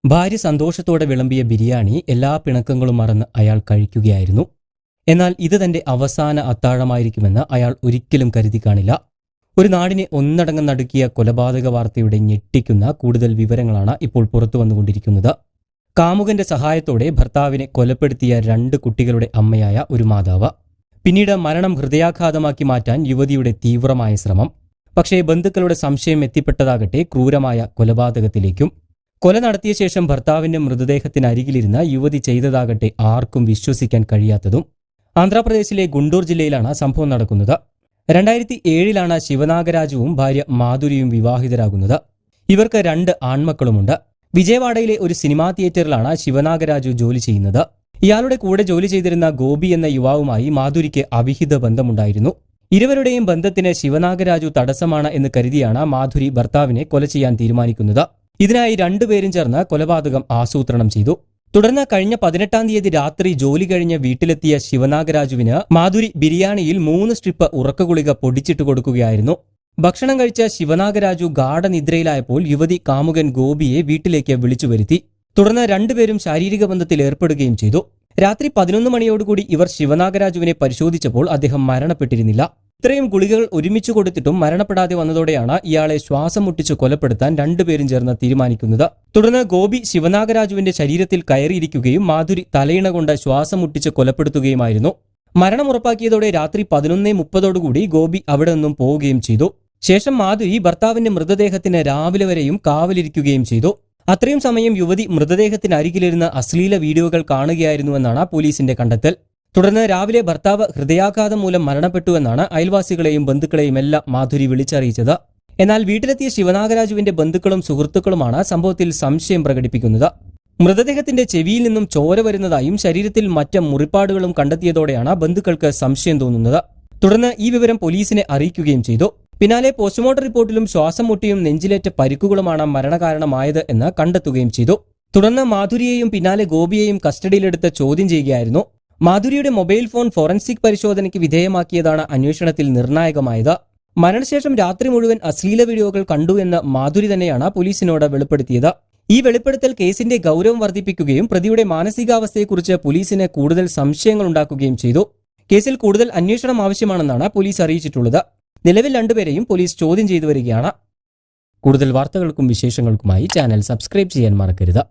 ഭാര്യ സന്തോഷത്തോടെ വിളമ്പിയ ബിരിയാണി എല്ലാ പിണക്കങ്ങളും മറന്ന് അയാൾ കഴിക്കുകയായിരുന്നു. എന്നാൽ ഇത് തന്റെ അവസാന അത്താഴമായിരിക്കുമെന്ന് അയാൾ ഒരിക്കലും കരുതി കാണില്ല. ഒരു നാടിനെ ഒന്നടങ്കം നടുക്കിയ കൊലപാതക വാർത്തയുടെ ഞെട്ടിക്കുന്ന കൂടുതൽ വിവരങ്ങളാണ് ഇപ്പോൾ പുറത്തു വന്നുകൊണ്ടിരിക്കുന്നത്. കാമുകന്റെ സഹായത്തോടെ ഭർത്താവിനെ കൊലപ്പെടുത്തിയ 2 കുട്ടികളുടെ അമ്മയായ ഒരു മാതാവ്. പിന്നീട് മരണം ഹൃദയാഘാതമാക്കി മാറ്റാൻ യുവതിയുടെ തീവ്രമായ ശ്രമം. പക്ഷേ ബന്ധുക്കളുടെ സംശയം എത്തിപ്പെട്ടതാകട്ടെ ക്രൂരമായ കൊലപാതകത്തിലേക്കും. കൊല നടത്തിയ ശേഷം ഭർത്താവിന്റെ മൃതദേഹത്തിനരികിലിരുന്ന യുവതി ചെയ്തതാകട്ടെ ആർക്കും വിശ്വസിക്കാൻ കഴിയാത്തതും. ആന്ധ്രാപ്രദേശിലെ ഗുണ്ടൂർ ജില്ലയിലാണ് സംഭവം നടക്കുന്നത്. 2007 ശിവനാഗരാജുവും ഭാര്യ മാധുരിയും വിവാഹിതരാകുന്നത്. ഇവർക്ക് 2 ആൺമക്കളുമുണ്ട്. വിജയവാഡയിലെ ഒരു സിനിമാ തിയേറ്ററിലാണ് ശിവനാഗരാജു ജോലി ചെയ്യുന്നത്. ഇയാളുടെ കൂടെ ജോലി ചെയ്തിരുന്ന ഗോപി എന്ന യുവാവുമായി മാധുരിക്ക് അവിഹിത ബന്ധമുണ്ടായിരുന്നു. ഇരുവരുടെയും ബന്ധത്തിന് ശിവനാഗരാജു തടസ്സമാണ് എന്ന് കരുതിയാണ് മാധുരി ഭർത്താവിനെ കൊല ചെയ്യാൻ തീരുമാനിക്കുന്നത്. ഇതിനായി 2 പേരും ചേർന്ന് കൊലപാതകം ആസൂത്രണം ചെയ്തു. തുടർന്ന് കഴിഞ്ഞ 18-ാം തീയതി രാത്രി ജോലി കഴിഞ്ഞ് വീട്ടിലെത്തിയ ശിവനാഗരാജുവിന് മാധുരി ബിരിയാണിയിൽ 3 സ്ട്രിപ്പ് ഉറക്കഗുളിക പൊടിച്ചിട്ട് കൊടുക്കുകയായിരുന്നു. ഭക്ഷണം കഴിച്ച ശിവനാഗരാജു ഗാഢനിദ്രയിലായപ്പോൾ യുവതി കാമുകൻ ഗോപിയെ വീട്ടിലേക്ക് വിളിച്ചു വരുത്തി. തുടർന്ന് 2 പേരും ശാരീരിക ബന്ധത്തിൽ ഏർപ്പെടുകയും ചെയ്തു. രാത്രി 11 മണിയോടുകൂടി ഇവർ ശിവനാഗരാജുവിനെ പരിശോധിച്ചപ്പോൾ അദ്ദേഹം മരണപ്പെട്ടിരുന്നില്ല. ഇത്രയും ഗുളികകൾ ഒരുമിച്ച് കൊടുത്തിട്ടും മരണപ്പെടാതെ വന്നതോടെയാണ് ഇയാളെ ശ്വാസം മുട്ടിച്ച് കൊലപ്പെടുത്താൻ 2 പേരും ചേർന്ന് തീരുമാനിക്കുന്നത്. തുടർന്ന് ഗോപി ശിവനാഗരാജുവിന്റെ ശരീരത്തിൽ കയറിയിരിക്കുകയും മാധുരി തലയിണ കൊണ്ട് ശ്വാസം മുട്ടിച്ച് കൊലപ്പെടുത്തുകയുമായിരുന്നു. മരണം ഉറപ്പാക്കിയതോടെ രാത്രി 11:30 ഗോപി അവിടെ നിന്നും പോവുകയും ചെയ്തു. ശേഷം മാധുരി ഭർത്താവിന്റെ മൃതദേഹത്തിന് രാവിലെ വരെയും കാവലിരിക്കുകയും ചെയ്തു. അത്രയും സമയം യുവതി മൃതദേഹത്തിനരികിലിരുന്ന് അശ്ലീല വീഡിയോകൾ കാണുകയായിരുന്നുവെന്നാണ് പോലീസിന്റെ കണ്ടെത്തൽ. തുടർന്ന് രാവിലെ ഭർത്താവ് ഹൃദയാഘാതം മൂലം മരണപ്പെട്ടുവെന്നാണ് അയൽവാസികളെയും ബന്ധുക്കളെയും എല്ലാം മാധുരി വിളിച്ചറിയിച്ചത്. എന്നാൽ വീട്ടിലെത്തിയ ശിവനാഗരാജുവിന്റെ ബന്ധുക്കളും സുഹൃത്തുക്കളുമാണ് സംഭവത്തിൽ സംശയം പ്രകടിപ്പിക്കുന്നത്. മൃതദേഹത്തിന്റെ ചെവിയിൽ നിന്നും ചോര വരുന്നതായും ശരീരത്തിൽ മറ്റ് മുറിപ്പാടുകളും കണ്ടെത്തിയതോടെയാണ് ബന്ധുക്കൾക്ക് സംശയം തോന്നുന്നത്. തുടർന്ന് ഈ വിവരം പോലീസിനെ അറിയിക്കുകയും ചെയ്തു. പിന്നാലെ പോസ്റ്റ്മോർട്ടം റിപ്പോർട്ടിലും ശ്വാസം മുട്ടിയും നെഞ്ചിലേറ്റ പരിക്കുകളുമാണ് മരണകാരണമായത് എന്ന് കണ്ടെത്തുകയും ചെയ്തു. തുടർന്ന് മാധുരിയെയും പിന്നാലെ ഗോപിയെയും കസ്റ്റഡിയിലെടുത്ത് ചോദ്യം ചെയ്യുകയായിരുന്നു. മാധുരിയുടെ മൊബൈൽ ഫോൺ ഫോറൻസിക് പരിശോധനയ്ക്ക് വിധേയമാക്കിയതാണ് അന്വേഷണത്തിൽ നിർണായകമായത്. മരണശേഷം രാത്രി മുഴുവൻ അശ്ലീല വീഡിയോകൾ കണ്ടു എന്ന് മാധുരി തന്നെയാണ് പോലീസിനോട് വെളിപ്പെടുത്തിയത്. ഈ വെളിപ്പെടുത്തൽ കേസിന്റെ ഗൗരവം വർദ്ധിപ്പിക്കുകയും പ്രതിയുടെ മാനസികാവസ്ഥയെക്കുറിച്ച് പോലീസിന് കൂടുതൽ സംശയങ്ങൾ ഉണ്ടാക്കുകയും ചെയ്തു. കേസിൽ കൂടുതൽ അന്വേഷണം ആവശ്യമാണെന്നാണ് പോലീസ് അറിയിച്ചിട്ടുള്ളത്. നിലവിൽ 2 പേരെയും പോലീസ് ചോദ്യം ചെയ്തു വരികയാണ്. കൂടുതൽ വാർത്തകൾക്കും വിശേഷങ്ങൾക്കുമായി ചാനൽ സബ്സ്ക്രൈബ് ചെയ്യാൻ മറക്കരുത്.